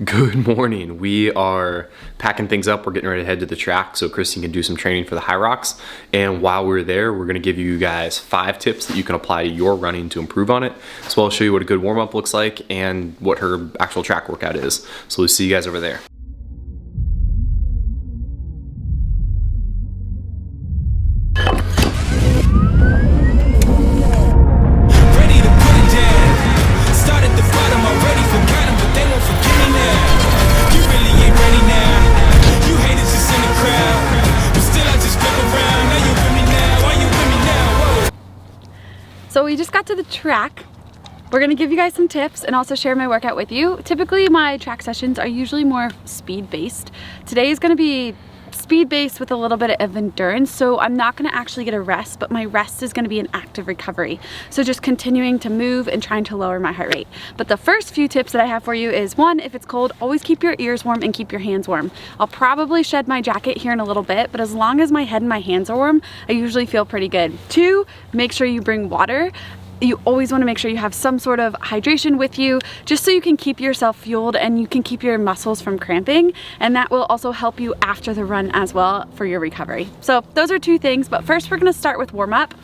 Good morning. We are packing things up. We're getting ready to head to the track so Kristen can do some training for the high rocks. And while we're there, we're going to give you guys 5 tips that you can apply to your running to improve on it. So I'll show you what a good warm-up looks like and what her actual track workout is. So we'll see you guys over there. So we just got to the track. We're gonna give you guys some tips and also share my workout with you. Typically my track sessions are usually more speed-based. Today is gonna be speed-based with a little bit of endurance, so I'm not gonna actually get a rest, but my rest is gonna be an active recovery. So just continuing to move and trying to lower my heart rate. But the first few tips that I have for you is 1, if it's cold, always keep your ears warm and keep your hands warm. I'll probably shed my jacket here in a little bit, but as long as my head and my hands are warm, I usually feel pretty good. 2, make sure you bring water. You always want to make sure you have some sort of hydration with you, just so you can keep yourself fueled and you can keep your muscles from cramping, and that will also help you after the run as well for your recovery. So those are 2 things, but first we're going to start with warm-up.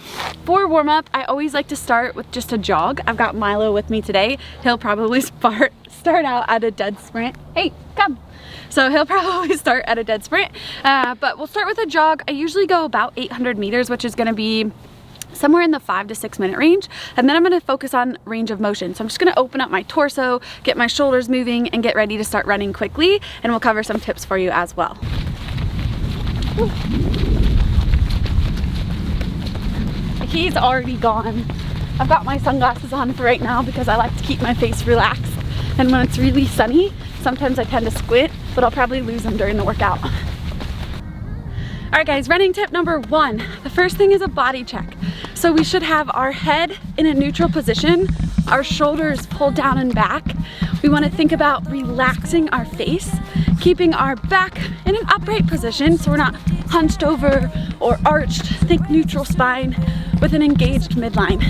For warm-up, I always like to start with just a jog. I've got Milo with me today. He'll probably start out at a dead sprint. Hey, come! So he'll probably start at a dead sprint, but we'll start with a jog. I usually go about 800 meters, which is going to be somewhere in the 5 to 6 minute range, and then I'm going to focus on range of motion. So I'm just going to open up my torso, get my shoulders moving, and get ready to start running quickly, and we'll cover some tips for you as well. He's already gone. I've got my sunglasses on for right now because I like to keep my face relaxed, and when it's really sunny sometimes I tend to squint, but I'll probably lose them during the workout. Alright guys, running tip number 1. The first thing is a body check. So we should have our head in a neutral position, our shoulders pulled down and back. We want to think about relaxing our face, keeping our back in an upright position so we're not hunched over or arched. Think neutral spine with an engaged midline.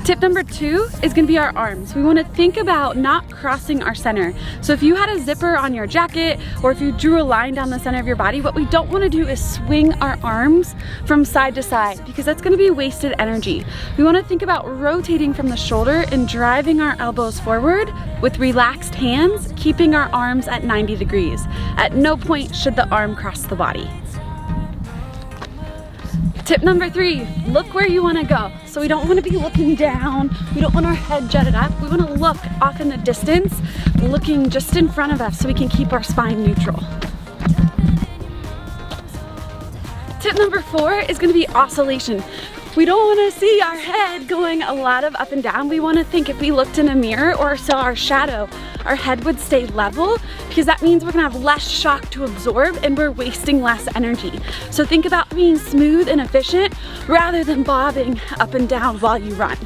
Tip number 2 is going to be our arms. We want to think about not crossing our center. So if you had a zipper on your jacket or if you drew a line down the center of your body, what we don't want to do is swing our arms from side to side because that's going to be wasted energy. We want to think about rotating from the shoulder and driving our elbows forward with relaxed hands, keeping our arms at 90 degrees. At no point should the arm cross the body. Tip number 3, look where you want to go. So we don't want to be looking down, we don't want our head jutted up, we want to look off in the distance, looking just in front of us so we can keep our spine neutral. Tip number 4 is going to be oscillation. We don't want to see our head going a lot of up and down. We want to think if we looked in a mirror or saw our shadow, our head would stay level because that means we're going to have less shock to absorb and we're wasting less energy. So think about being smooth and efficient rather than bobbing up and down while you run.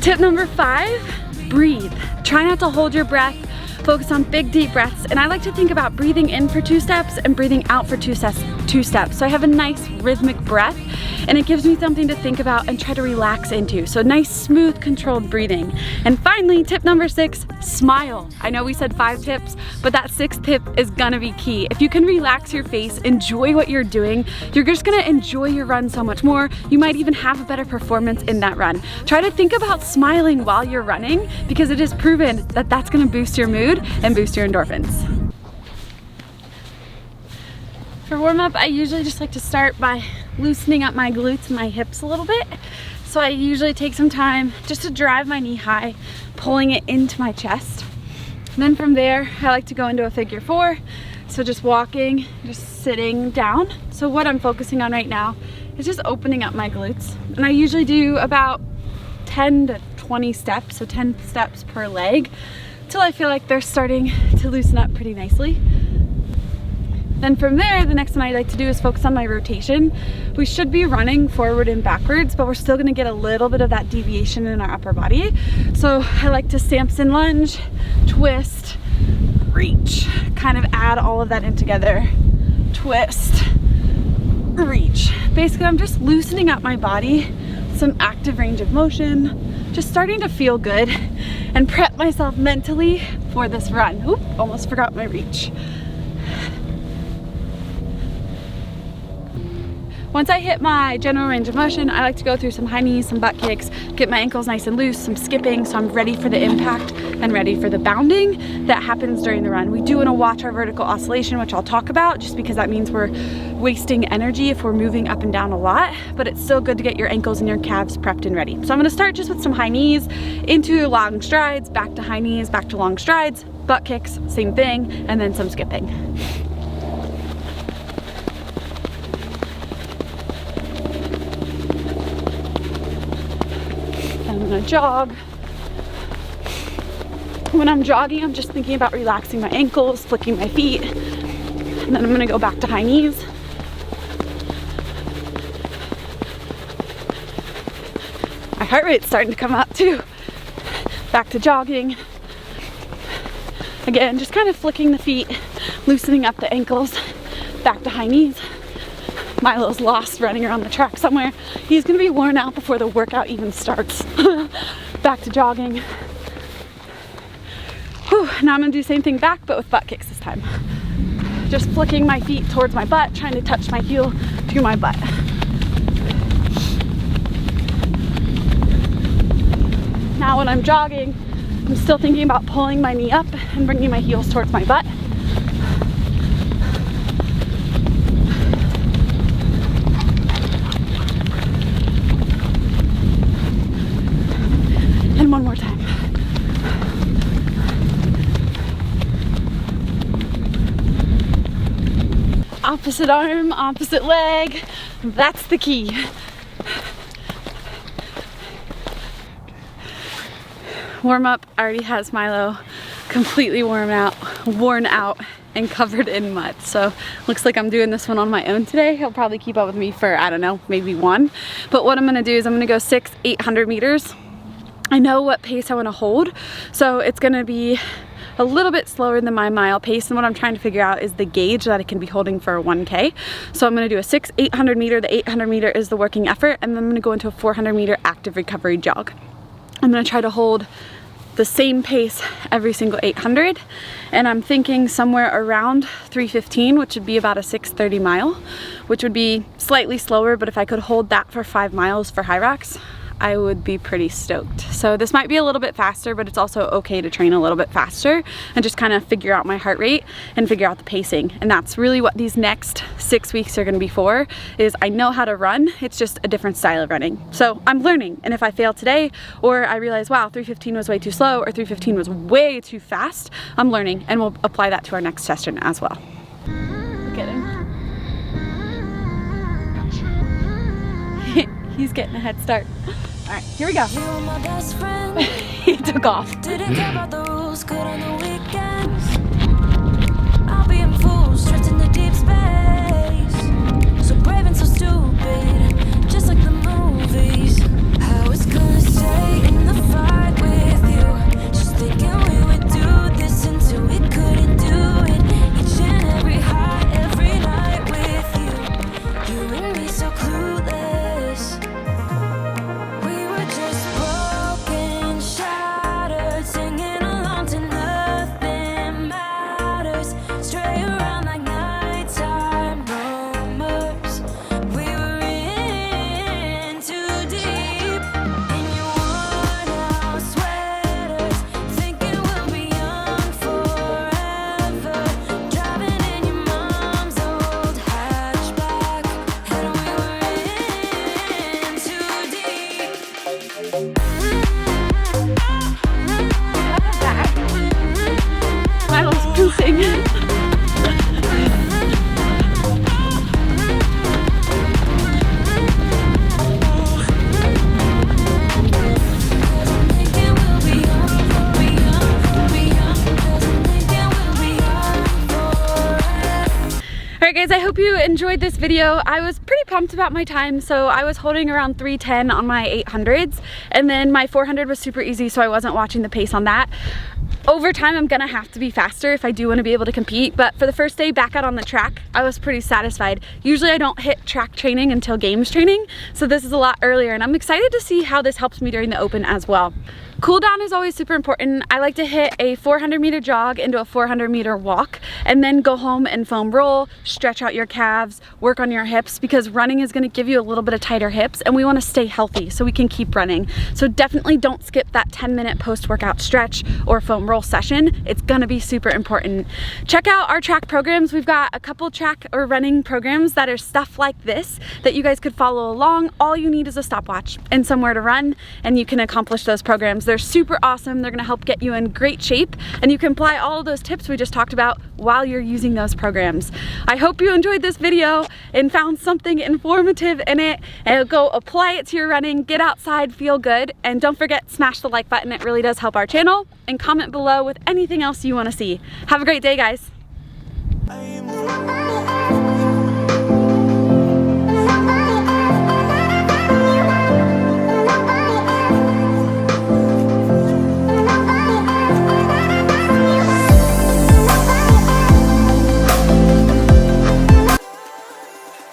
Tip number 5, breathe. Try not to hold your breath. Focus on big deep breaths, and I like to think about breathing in for 2 steps and breathing out for 2 steps. So I have a nice rhythmic breath and it gives me something to think about and try to relax into. So nice, smooth, controlled breathing. And finally, tip number 6, smile. I know we said 5 tips, but that 6th tip is gonna be key. If you can relax your face, enjoy what you're doing, you're just gonna enjoy your run so much more. You might even have a better performance in that run. Try to think about smiling while you're running because it is proven that that's gonna boost your mood and boost your endorphins. For warm-up, I usually just like to start by loosening up my glutes and my hips a little bit. So I usually take some time just to drive my knee high, pulling it into my chest. And then from there, I like to go into a figure 4. So just walking, just sitting down. So what I'm focusing on right now is just opening up my glutes. And I usually do about 10 to 20 steps, so 10 steps per leg, till I feel like they're starting to loosen up pretty nicely. Then from there, the next thing I like to do is focus on my rotation. We should be running forward and backwards, but we're still gonna get a little bit of that deviation in our upper body. So I like to Samson lunge, twist, reach, kind of add all of that in together. Twist, reach. Basically, I'm just loosening up my body, some active range of motion, just starting to feel good. and prep myself mentally for this run. Oop, almost forgot my reach. Once I hit my general range of motion, I like to go through some high knees, some butt kicks, get my ankles nice and loose, some skipping, so I'm ready for the impact and ready for the bounding that happens during the run. We do want to watch our vertical oscillation, which I'll talk about, just because that means we're wasting energy if we're moving up and down a lot, but it's still good to get your ankles and your calves prepped and ready. So I'm going to start just with some high knees into long strides, back to high knees, back to long strides, butt kicks, same thing, and then some skipping. I'm gonna jog. When I'm jogging, I'm just thinking about relaxing my ankles, flicking my feet, and then I'm gonna go back to high knees. My heart rate's starting to come up too. Back to jogging. Again, just kind of flicking the feet, loosening up the ankles, back to high knees. Milo's lost running around the track somewhere. He's gonna be worn out before the workout even starts. Back to jogging. Whew, now I'm gonna do the same thing back, but with butt kicks this time. Just flicking my feet towards my butt, trying to touch my heel to my butt. Now when I'm jogging, I'm still thinking about pulling my knee up and bringing my heels towards my butt. And one more time. Opposite arm, opposite leg. That's the key. Warm up already has Milo completely worn out and covered in mud. So looks like I'm doing this one on my own today. He'll probably keep up with me for, I don't know, maybe one. But what I'm gonna do is I'm gonna go 800 meters. I know what pace I want to hold, so it's going to be a little bit slower than my mile pace, and what I'm trying to figure out is the gauge that I can be holding for a 1K. So I'm going to do a 800 meter. The 800 meter is the working effort, and then I'm going to go into a 400 meter active recovery jog. I'm going to try to hold the same pace every single 800, and I'm thinking somewhere around 3:15, which would be about a 6:30 mile, which would be slightly slower, but if I could hold that for 5 miles for high rocks, I would be pretty stoked. So this might be a little bit faster, but it's also okay to train a little bit faster and just kind of figure out my heart rate and figure out the pacing. And that's really what these next 6 weeks are gonna be for, is I know how to run, it's just a different style of running. So I'm learning, and if I fail today, or I realize, wow, 3:15 was way too slow, or 3:15 was way too fast, I'm learning, and we'll apply that to our next session as well. Look at him. He's getting a head start. All right, here we go. You were my best friend. He took off. Didn't care about the rules, good on the weekends. I'll be in full, stripped in the deep space. So brave and so stupid, just like the movies. I was gonna stay in the fight with you, just thinking we would do this until we couldn't do it. Each and every high, every night with you. You and me so clueless. Alright guys, I hope you enjoyed this video. I was pretty pumped about my time, so I was holding around 3:10 on my 800s, and then my 400 was super easy, so I wasn't watching the pace on that. Over time, I'm gonna have to be faster if I do want to be able to compete, but for the first day back out on the track, I was pretty satisfied. Usually I don't hit track training until games training, so this is a lot earlier, and I'm excited to see how this helps me during the open as well. Cool down is always super important. I like to hit a 400-meter jog into a 400-meter walk and then go home and foam roll, stretch out your calves, work on your hips, because running is gonna give you a little bit of tighter hips and we wanna stay healthy so we can keep running. So definitely don't skip that 10-minute post-workout stretch or foam roll session. It's gonna be super important. Check out our track programs. We've got a couple track or running programs that are stuff like this that you guys could follow along. All you need is a stopwatch and somewhere to run, and you can accomplish those programs. They're super awesome. They're gonna help get you in great shape, and you can apply all of those tips we just talked about while you're using those programs. I hope you enjoyed this video and found something informative in it, and go apply it to your running, get outside, feel good, and don't forget, smash the like button. It really does help our channel, and comment below with anything else you wanna see. Have a great day, guys.